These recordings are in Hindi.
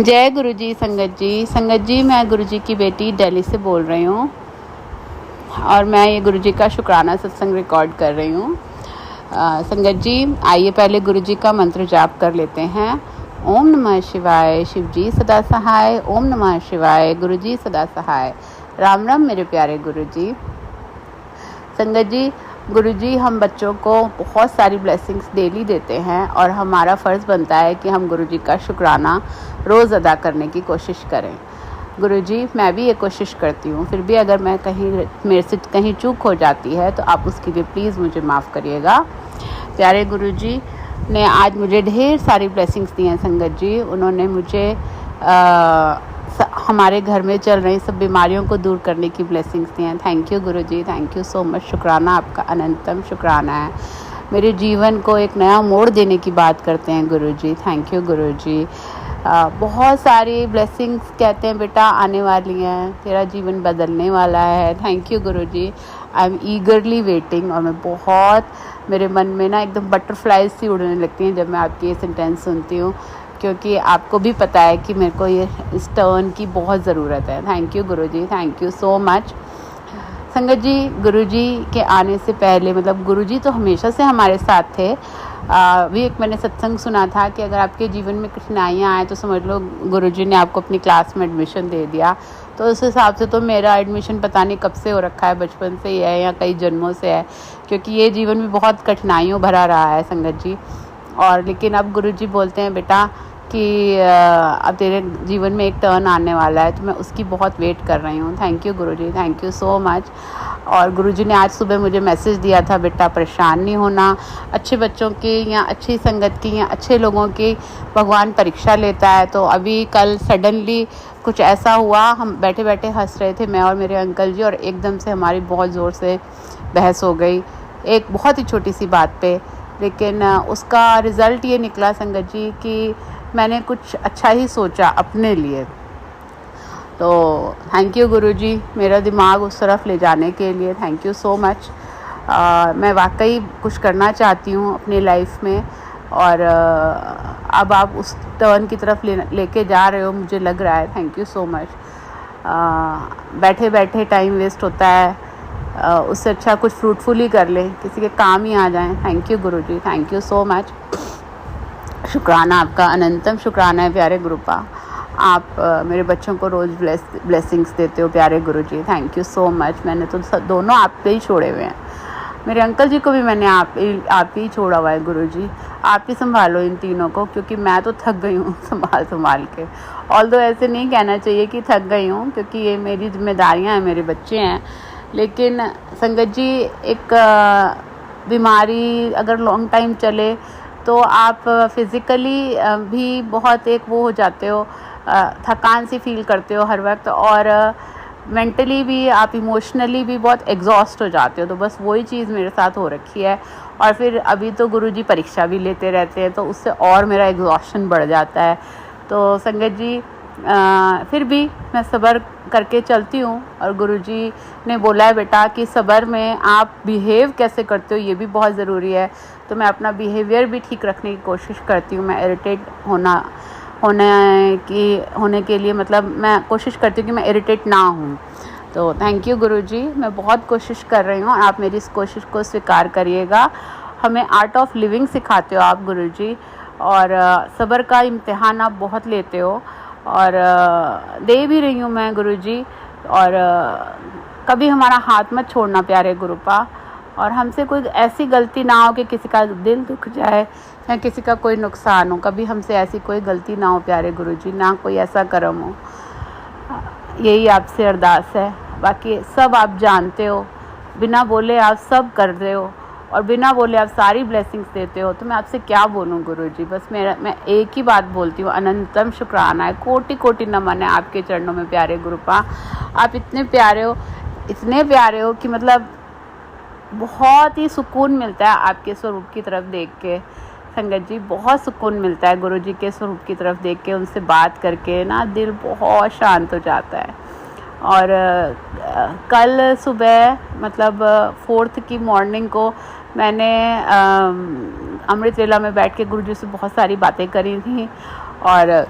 जय गुरु जी। संगत जी मैं गुरु जी की बेटी दिल्ली से बोल रही हूँ और मैं ये गुरु जी का शुक्राना सत्संग रिकॉर्ड कर रही हूँ। संगत जी आइए पहले गुरु जी का मंत्र जाप कर लेते हैं। ओम नमः शिवाय, शिव जी सदा सहाय। ओम नमः शिवाय, गुरु जी सदा सहाय। राम राम मेरे प्यारे गुरु जी। संगत जी, गुरु जी हम बच्चों को बहुत सारी ब्लेसिंग्स डेली देते हैं और हमारा फ़र्ज़ बनता है कि हम गुरु जी का शुक्राना रोज़ अदा करने की कोशिश करें। गुरु जी मैं भी ये कोशिश करती हूँ, फिर भी अगर मेरे से कहीं चूक हो जाती है तो आप उसके लिए प्लीज़ मुझे माफ़ करिएगा। प्यारे गुरु जी ने आज मुझे ढेर सारी ब्लेसिंग्स दी हैं। संगत जी उन्होंने मुझे हमारे घर में चल रही सब बीमारियों को दूर करने की ब्लेसिंग्स दी हैं। Thank you Guru ji, thank you so much. शुक्राना, आपका अनंतम शुक्राना है। मेरे जीवन को एक नया मोड़ देने की बात करते हैं गुरु जी। थैंक यू गुरु जी। बहुत सारी ब्लेसिंग्स कहते हैं बेटा आने वाली हैं, तेरा जीवन बदलने वाला है। Thank you Guru ji. I am ईगरली waiting. और मैं बहुत, मेरे मन में ना एकदम बटरफ्लाइज सी उड़ने लगती हैं जब मैं आपकी ये सेंटेंस सुनती हूँ, क्योंकि आपको भी पता है कि मेरे को ये इस टर्न की बहुत ज़रूरत है। Thank you Guru ji, thank you so much. संगत जी गुरु जी के आने से पहले, मतलब गुरु जी तो हमेशा से हमारे साथ थे। भी एक मैंने सत्संग सुना था कि अगर आपके जीवन में कठिनाइयाँ आए तो समझ लो गुरु जी ने आपको अपनी क्लास में एडमिशन दे दिया। तो उस हिसाब से तो मेरा एडमिशन पता नहीं कब से हो रखा है, बचपन से ही है या कई जन्मों से है, क्योंकि ये जीवन में बहुत कठिनाइयों भरा रहा है संगत जी। और लेकिन अब गुरु जी बोलते हैं बेटा कि अब तेरे जीवन में एक टर्न आने वाला है, तो मैं उसकी बहुत वेट कर रही हूँ। Thank you Guru ji, thank you so much. और गुरु जी ने आज सुबह मुझे मैसेज दिया था, बेटा परेशान नहीं होना, अच्छे बच्चों की या अच्छी संगत की या अच्छे लोगों की भगवान परीक्षा लेता है। तो अभी कल सडनली कुछ ऐसा हुआ, हम बैठे बैठे हंस रहे थे मैं और मेरे अंकल जी, और एकदम से हमारी बहुत ज़ोर से बहस हो गई एक बहुत ही छोटी सी बात पे। लेकिन उसका रिज़ल्ट ये निकला संगत जी कि मैंने कुछ अच्छा ही सोचा अपने लिए। तो थैंक यू गुरु जी मेरा दिमाग उस तरफ ले जाने के लिए। Thank you so much. मैं वाकई कुछ करना चाहती हूँ अपनी लाइफ में, और अब आप उस टर्न की तरफ लेके जा रहे हो, मुझे लग रहा है। Thank you so much. बैठे बैठे टाइम वेस्ट होता है, उससे अच्छा कुछ फ्रूटफुल ही कर लें, किसी के काम ही आ जाएं। Thank you Guru ji, thank you so much. शुक्राना, आपका अनंतम शुक्राना है प्यारे गुरुपा। आप मेरे बच्चों को रोज़ ब्लेसिंग्स देते हो प्यारे Guru ji. Thank you so much. मैंने तो दोनों आप पे ही छोड़े हुए हैं, मेरे अंकल जी को भी मैंने आप ही छोड़ा हुआ है गुरु जी। आप ही संभालो इन तीनों को, क्योंकि मैं तो थक गई हूँ संभाल के। ऑल्दो ऐसे नहीं कहना चाहिए कि थक गई हूँ, क्योंकि ये मेरी जिम्मेदारियाँ हैं, मेरे बच्चे हैं। लेकिन संगत जी एक बीमारी अगर लॉन्ग टाइम चले तो आप फिज़िकली भी बहुत एक वो हो जाते हो, थकान सी फील करते हो हर वक्त, और मेंटली भी आप इमोशनली भी बहुत एग्जॉस्ट हो जाते हो। तो बस वही चीज़ मेरे साथ हो रखी है। और फिर अभी तो गुरुजी परीक्षा भी लेते रहते हैं, तो उससे और मेरा एग्जॉशन बढ़ जाता है। तो संगत जी फिर भी मैं सब्र करके चलती हूँ, और गुरुजी ने बोला है बेटा कि सब्र में आप बिहेव कैसे करते हो ये भी बहुत ज़रूरी है। तो मैं अपना बिहेवियर भी ठीक रखने की कोशिश करती हूँ। मैं इरिटेट होने के लिए, मतलब मैं कोशिश करती हूँ कि मैं इरिटेट ना हूँ। तो थैंक यू गुरुजी, मैं बहुत कोशिश कर रही हूँ, आप मेरी इस कोशिश को स्वीकार करिएगा। हमें आर्ट ऑफ लिविंग सिखाते हो आप गुरुजी, और सब्र का इम्तिहान आप बहुत लेते हो, और दे भी रही हूँ मैं गुरुजी। और कभी हमारा हाथ मत छोड़ना प्यारे गुरुपा, और हमसे कोई ऐसी गलती ना हो कि किसी का दिल दुख जाए या किसी का कोई नुकसान हो। कभी हमसे ऐसी कोई गलती ना हो प्यारे गुरुजी, ना कोई ऐसा कर्म हो। यही आपसे अरदास है। बाकी सब आप जानते हो, बिना बोले आप सब कर रहे हो, और बिना बोले आप सारी ब्लेसिंग्स देते हो। तो मैं आपसे क्या बोलूँ गुरुजी, बस मैं एक ही बात बोलती हूँ, अनंतम शुक्राना है, कोटि कोटि नमन है आपके चरणों में प्यारे गुरुपा। आप इतने प्यारे हो कि मतलब बहुत ही सुकून मिलता है आपके स्वरूप की तरफ देख के। संगत जी बहुत सुकून मिलता है गुरुजी के स्वरूप की तरफ देख के, उनसे बात करके ना दिल बहुत शांत हो जाता है। और कल सुबह मतलब 4th की मॉर्निंग को मैंने अमृत वेला में बैठ के गुरुजी से बहुत सारी बातें करी थी, और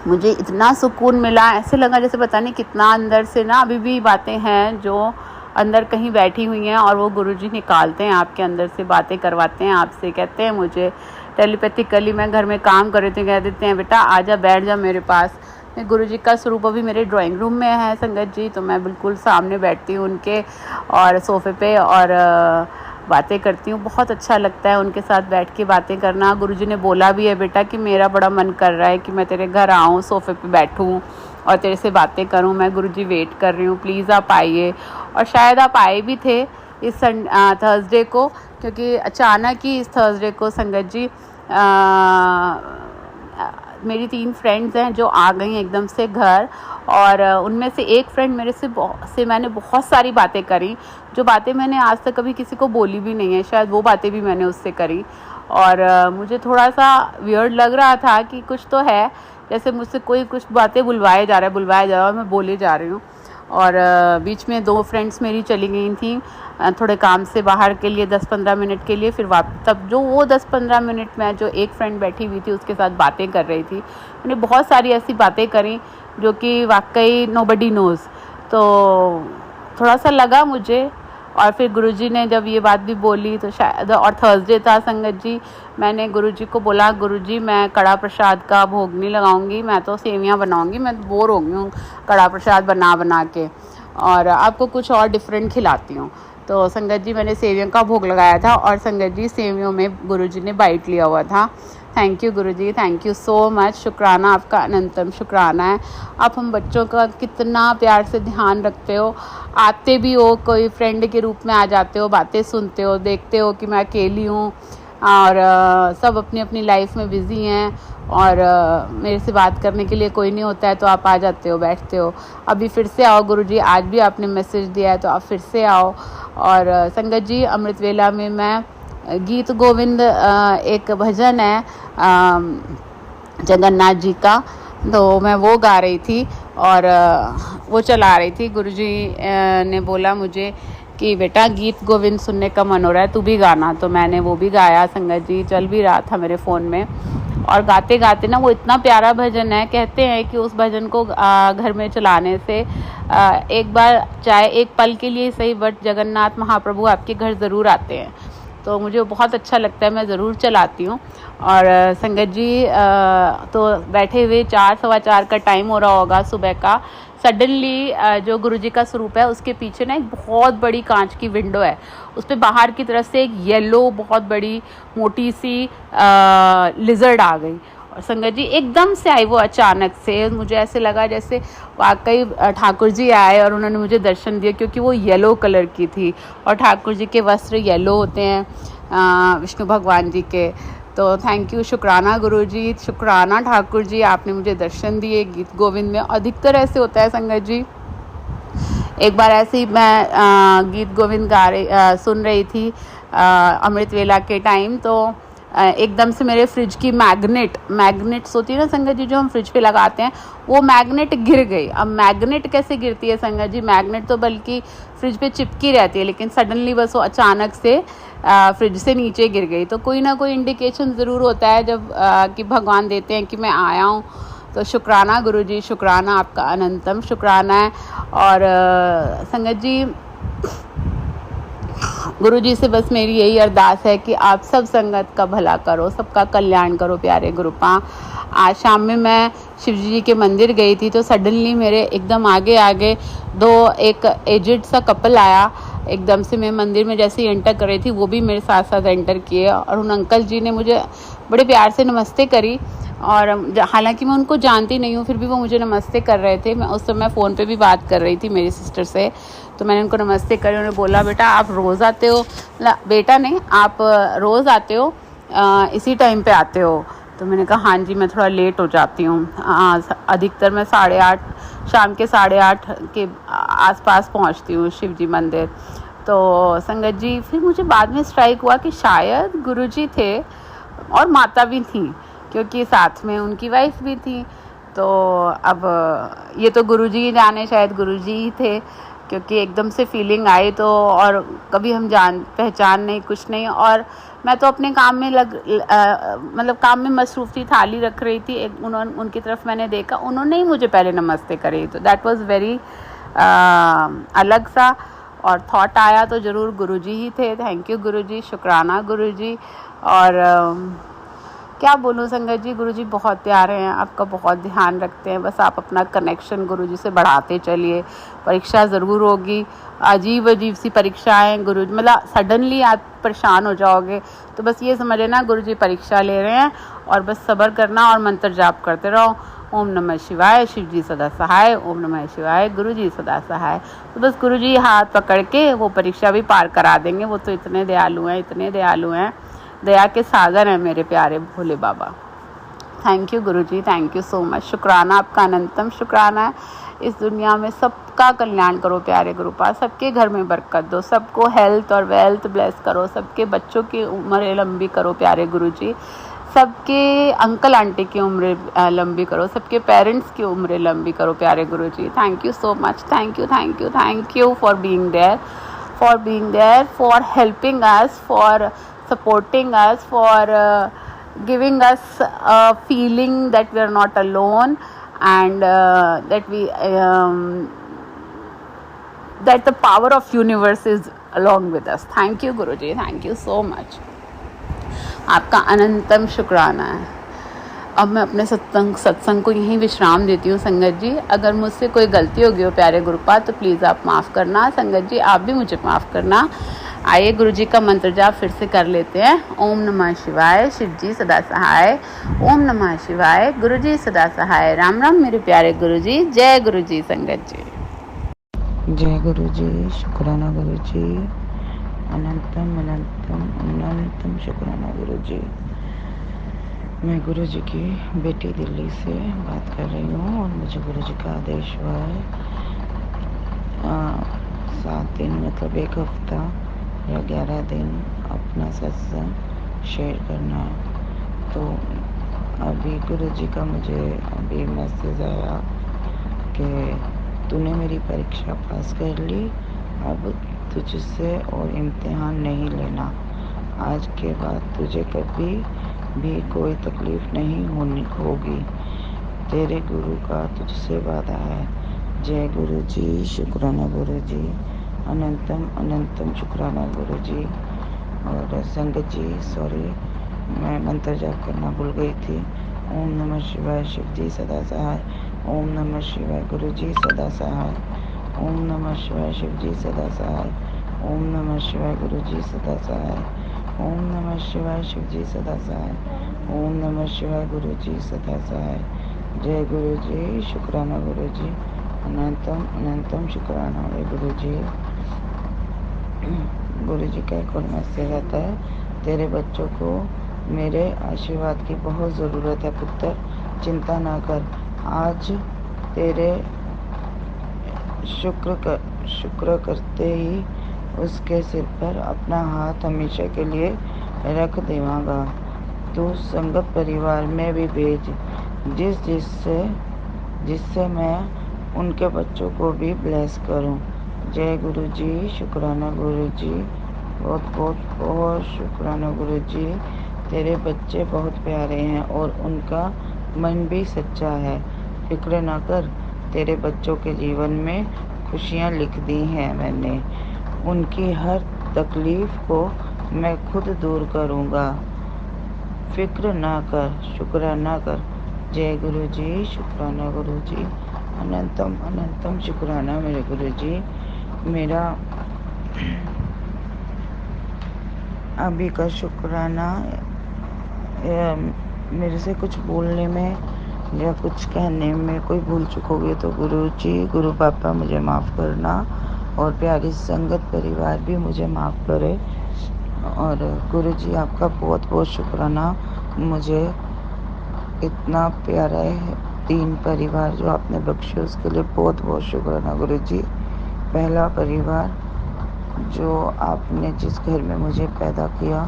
मुझे इतना सुकून मिला, ऐसे लगा जैसे पता नहीं कितना अंदर से ना अभी भी बातें हैं जो अंदर कहीं बैठी हुई हैं और वो गुरुजी निकालते हैं आपके अंदर से, बातें करवाते हैं आपसे, कहते हैं मुझे टेलीपैथिकली, मैं घर में काम कर रही थी, कह देते हैं बेटा आजा बैठ जा मेरे पास। गुरुजी का स्वरूप अभी मेरे ड्राइंग रूम में है संगत जी, तो मैं बिल्कुल सामने बैठती हूँ उनके और सोफ़े पे और बातें करती हूँ। बहुत अच्छा लगता है उनके साथ बैठ के बातें करना। गुरुजी ने बोला भी है बेटा कि मेरा बड़ा मन कर रहा है कि मैं तेरे घर आऊँ, सोफ़े पे बैठूँ और तेरे से बातें करूँ। मैं गुरुजी वेट कर रही हूँ, प्लीज़ आप आइए। और शायद आप आए भी थे इस थर्सडे को, क्योंकि अचानक ही इस थर्सडे को संगत जी मेरी 3 फ्रेंड्स हैं जो आ गई एकदम से घर, और उनमें से एक फ्रेंड मेरे से मैंने बहुत सारी बातें करी, जो बातें मैंने आज तक कभी किसी को बोली भी नहीं है, शायद वो बातें भी मैंने उससे करी। और मुझे थोड़ा सा वियर्ड लग रहा था कि कुछ तो है, जैसे मुझसे कोई कुछ बातें बुलवाया जा रहा है और मैं बोले जा रही हूँ। और बीच में 2 फ्रेंड्स मेरी चली गई थी थोड़े काम से बाहर के लिए 10-15 मिनट के लिए, फिर तब जो वो 10-15 मिनट में जो एक फ्रेंड बैठी हुई थी उसके साथ बातें कर रही थी। मैंने बहुत सारी ऐसी बातें करी जो कि वाकई नोबडी नोज़, तो थोड़ा सा लगा मुझे। और फिर गुरुजी ने जब ये बात भी बोली तो शायद, और थर्सडे था संगत जी, मैंने गुरुजी को बोला गुरुजी मैं कड़ा प्रसाद का भोग नहीं लगाऊंगी, मैं तो सेवियां बनाऊंगी, मैं बोर हो गई हूँ कड़ा प्रसाद बना के, और आपको कुछ और डिफरेंट खिलाती हूँ। तो संगत जी मैंने सेवियों का भोग लगाया था और संगत जी सेवियों में गुरुजी ने बाइट लिया हुआ था। Thank you Guruji, thank you so much, शुक्राना आपका, अनंतम शुक्राना है। आप हम बच्चों का कितना प्यार से ध्यान रखते हो, आते भी हो, कोई फ्रेंड के रूप में आ जाते हो, बातें सुनते हो, देखते हो कि मैं अकेली हूँ और सब अपनी अपनी लाइफ में बिज़ी हैं और मेरे से बात करने के लिए कोई नहीं होता है, तो आप आ जाते हो, बैठते हो। अभी फिर से आओ गुरुजी, आज भी आपने मैसेज दिया है तो आप फिर से आओ। और संगत जी अमृत वेला में मैं गीत गोविंद एक भजन है जगन्नाथ जी का, तो मैं वो गा रही थी और वो चला रही थी। गुरुजी ने बोला मुझे कि बेटा गीत गोविंद सुनने का मन हो रहा है, तू भी गाना, तो मैंने वो भी गाया संगत जी, चल भी रहा था मेरे फ़ोन में। और गाते गाते ना वो इतना प्यारा भजन है, कहते हैं कि उस भजन को घर में चलाने से एक बार चाहे एक पल के लिए सही, बट जगन्नाथ महाप्रभु आपके घर ज़रूर आते हैं। तो मुझे बहुत अच्छा लगता है, मैं ज़रूर चलाती हूँ। और संगत जी तो बैठे हुए 4-4:15 का टाइम हो रहा होगा सुबह का, सडनली जो गुरुजी का स्वरूप है उसके पीछे ना एक बहुत बड़ी कांच की विंडो है, उस पर बाहर की तरफ से एक येलो बहुत बड़ी मोटी सी लिजर्ड आ गई। और संगत जी एकदम से आई वो अचानक से, मुझे ऐसे लगा जैसे वाकई ठाकुर जी आए और उन्होंने मुझे दर्शन दिया, क्योंकि वो येलो कलर की थी और ठाकुर जी के वस्त्र येलो होते हैं विष्णु भगवान जी के। तो थैंक यू, शुक्राना गुरुजी, शुक्राना ठाकुर जी, आपने मुझे दर्शन दिए गीत गोविंद में। अधिकतर ऐसे होता है संगत जी। एक बार ऐसे ही मैं गीत गोविंद सुन रही थी अमृत वेला के टाइम, तो एकदम से मेरे फ्रिज की मैग्नेट्स होती है ना संगत जी जो हम फ्रिज पे लगाते हैं, वो मैग्नेट गिर गई। अब मैग्नेट कैसे गिरती है संगत जी, मैग्नेट तो बल्कि फ्रिज पे चिपकी रहती है, लेकिन सडनली बस वो अचानक से फ्रिज से नीचे गिर गई। तो कोई ना कोई इंडिकेशन ज़रूर होता है जब कि भगवान देते हैं कि मैं आया हूँ। तो शुक्राना गुरुजी, शुक्राना आपका, अनंतम शुक्राना है। और संगत जी गुरुजी से बस मेरी यही अरदास है कि आप सब संगत का भला करो, सबका कल्याण करो प्यारे गुरुपा। आज शाम में मैं शिवजी जी के मंदिर गई थी, तो सडनली मेरे एकदम आगे एक एजेड सा कपल आया। एकदम से मैं मंदिर में जैसे ही एंटर कर रही थी, वो भी मेरे साथ साथ एंटर किए और उन अंकल जी ने मुझे बड़े प्यार से नमस्ते करी। और हालांकि मैं उनको जानती नहीं हूँ, फिर भी वो मुझे नमस्ते कर रहे थे। मैं उस समय फ़ोन पे भी बात कर रही थी मेरी सिस्टर से, तो मैंने उनको नमस्ते करी। उन्होंने बोला बेटा आप रोज़ आते हो? बेटा नहीं, आप रोज़ आते हो, इसी टाइम पे आते हो? तो मैंने कहा हाँ जी, मैं थोड़ा लेट हो जाती हूँ, अधिकतर मैं 8:30 शाम के 8:30 के आसपास पहुँचती हूँ शिव जी मंदिर। तो संगत जी फिर मुझे बाद में स्ट्राइक हुआ कि शायद गुरुजी थे और माता भी थी, क्योंकि साथ में उनकी वाइफ भी थी। तो अब ये तो गुरुजी ही जाने, शायद गुरुजी ही थे, क्योंकि एकदम से फीलिंग आई। तो और कभी हम जान पहचान नहीं, कुछ नहीं। और मैं तो अपने काम में मतलब काम में मसरूफ़ थी, थाली रख रही थी, उनकी तरफ मैंने देखा, उन्होंने ही मुझे पहले नमस्ते करे, तो दैट वाज वेरी अलग सा। और थॉट आया तो ज़रूर गुरुजी ही थे। थैंक यू गुरुजी, शुक्राना गुरुजी। और क्या बोलूँ संगत जी, गुरुजी बहुत प्यारे हैं, आपका बहुत ध्यान रखते हैं। बस आप अपना कनेक्शन गुरुजी से बढ़ाते चलिए। परीक्षा ज़रूर होगी, अजीब अजीब सी परीक्षाएं गुरुजी, मतलब सडनली आप परेशान हो जाओगे, तो बस ये समझ लेना गुरुजी परीक्षा ले रहे हैं, और बस सब्र करना और मंत्र जाप करते रहो। ओम नमः शिवाय, शिव जी सदा सहाय, ओम नमः शिवाय, गुरुजी सदा सहाय। तो बस गुरुजी हाथ पकड़ के वो परीक्षा भी पार करा देंगे। वो तो इतने दयालु हैं, इतने दयालु हैं, दया के सागर हैं मेरे प्यारे Bhole Baba. Thank you Guruji, thank you so much. शुक्राना, आपका अनंतम शुक्राना है। इस दुनिया में सबका कल्याण करो प्यारे गुरुपाल, सबके घर में बरकत दो, सबको हेल्थ और वेल्थ ब्लेस करो, सबके बच्चों की उम्र लंबी करो प्यारे गुरुजी, सबके अंकल आंटी की उम्र लंबी करो, सबके पेरेंट्स की उम्र लंबी करो प्यारे Guruji. Thank you so much, thank you, thank you, thank you for being there, for helping us, for supporting us, for giving us a feeling that we are not alone, and that the power of universe is along with us. Thank you Guruji, thank you so much, आपका अनंतम शुक्राना है। अब मैं अपने सत्संग को यहीं विश्राम देती हूँ संगत जी। अगर मुझसे कोई गलती होगी हो प्यारे गुरुपाल, तो प्लीज़ आप माफ़ करना। संगत जी आप भी मुझे माफ़ करना। आइए गुरुजी का मंत्र जाप फिर से कर लेते हैं। ओम नमः शिवाय, शिव जी सदा सहाय, ओम नमः शिवाय, गुरुजी सदा सहाय। राम राम मेरे प्यारे गुरुजी, जय गुरुजी संगत जी। जय गुरुजी, शुक्राना गुरुजी, अनंतम अनंतम अनंतम शुक्राना गुरुजी। मैं गुरुजी की बेटी दिल्ली से बात कर रही हूँ, और मुझे गुरुजी का आदेश हुआ है 7 दिन मतलब एक हफ्ता या 11 दिन अपना सत्संग शेयर करना है। तो अभी गुरुजी का मुझे अभी मैसेज आया कि तूने मेरी परीक्षा पास कर ली, अब तुझसे और इम्तिहान नहीं लेना। आज के बाद तुझे कभी भी कोई तकलीफ नहीं होगी। तेरे गुरु का तुझसे वादा है। जय गुरुजी, शुक्राना गुरुजी, अनंतम अनंतम शुक्राना गुरुजी। और संगत जी सॉरी, मैं मंत्र जाप करना भूल गई थी। ओम नमः शिवाय, शिव जी सदा सहाय, ओम नमः शिवाय, गुरुजी सदा सहाय, ओम नमः शिवाय, शिव जी सदा सहाय, ओम नमः शिवाय, गुरुजी सदा सहाय, ओम नमः शिवाय, शिव जी सदा सहाय, ओम नमः शिवाय, गुरुजी सदा सहाय। जय गुरुजी, शुक्राना गुरुजी, अनंतम अनंतम शुक्राना है गुरुजी। गुरुजी का एक और मैसेज आता है, तेरे बच्चों को मेरे आशीर्वाद की बहुत ज़रूरत है पुत्र, चिंता ना कर। आज तेरे शुक्र करते ही उसके सिर पर अपना हाथ हमेशा के लिए रख देवांगा। तू संगत परिवार में भी भेज, जिससे मैं उनके बच्चों को भी ब्लेस करूं। जय गुरुजी, शुक्राना गुरुजी, बहुत बहुत बहुत शुक्राना गुरुजी। तेरे बच्चे बहुत प्यारे हैं और उनका मन भी सच्चा है। फिक्र ना कर, तेरे बच्चों के जीवन में खुशियाँ लिख दी हैं मैंने। उनकी हर तकलीफ को मैं खुद दूर करूँगा। फिक्र ना कर, शुक्राना कर। जय गुरुजी, शुक्राना गुरुजी, अनंतम अनंतम शुक्राना मेरे गुरुजी। मेरा अभी का शुक्राना, मेरे से कुछ बोलने में या कुछ कहने में कोई भूल चुकोगे तो गुरुजी, गुरु पापा मुझे माफ़ करना, और प्यारी संगत परिवार भी मुझे माफ़ करे। और गुरुजी आपका बहुत बहुत शुक्राना, मुझे इतना प्यारा है 3 परिवार जो आपने बख्शे, उसके लिए बहुत बहुत शुक्राना गुरुजी। पहला परिवार जो आपने जिस घर में मुझे पैदा किया,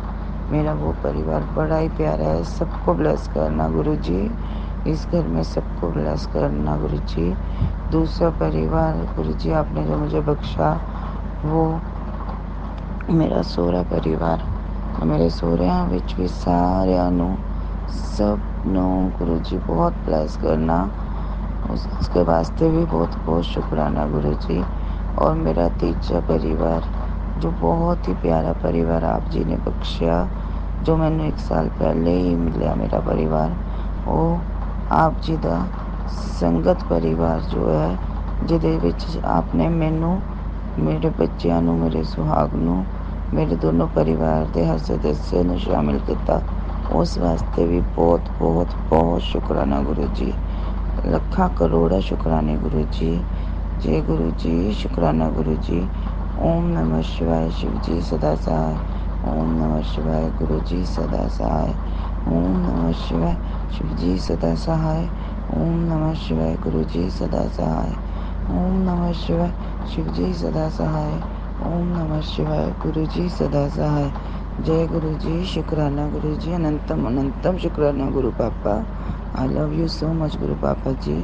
मेरा वो परिवार बड़ा ही प्यारा है। सबको ब्लेस करना गुरुजी, इस घर में सबको ब्लेस करना गुरुजी। दूसरा परिवार गुरुजी आपने जो मुझे बख्शा, वो मेरा सोहरा परिवार, ਮੇਰੇ ਸਹੁਰਿਆਂ ਵਿੱਚ ਵੀ ਸਾਰਿਆਂ ਨੂੰ, ਸਭ ਨੂੰ ਗੁਰੂ ਜੀ ਬਹੁਤ ਬਲੈਸ ਕਰਨਾ। उसके वास्ते भी बहुत बहुत शुक्राना गुरु जी। और मेरा तीजा परिवार, जो बहुत ही प्यारा परिवार आप जी ने बख्शिया, जो मैंने 1 साल पहले ही मिलिया मेरा परिवार, वो आप जी का संगत परिवार जो है, जिहदे विच आपने मैनू, मेरे बच्चों नू, मेरे सुहाग नू, मेरे दोनों परिवार के हर सदस्य नू शामिल किया, उस वास्ते भी बहुत बहुत बहुत शुक्राना गुरु जी। लखा करोड़ा शुक्राने गुरु जी। जय गुरु जी, शुक्राना गुरु जी। ओम नमः शिवाय, शिव जी सदा सहाय। ओम नमः शिवाय, गुरु जी सदा सहाय। ओम नमः शिवाय, शिव जी सदा सहाय। ओम नमः शिवाय, गुरु जी सदा सहाय। ओम नमः शिवाय, शिव जी सदा सहाय। ओम नमः शिवाय, गुरु जी सदा सहाय। जय गुरु जी, शुक्राना गुरु जी। अनंतम अनंतम शुक्राना गुरु पापा। I love you so much गुरु पापा जी।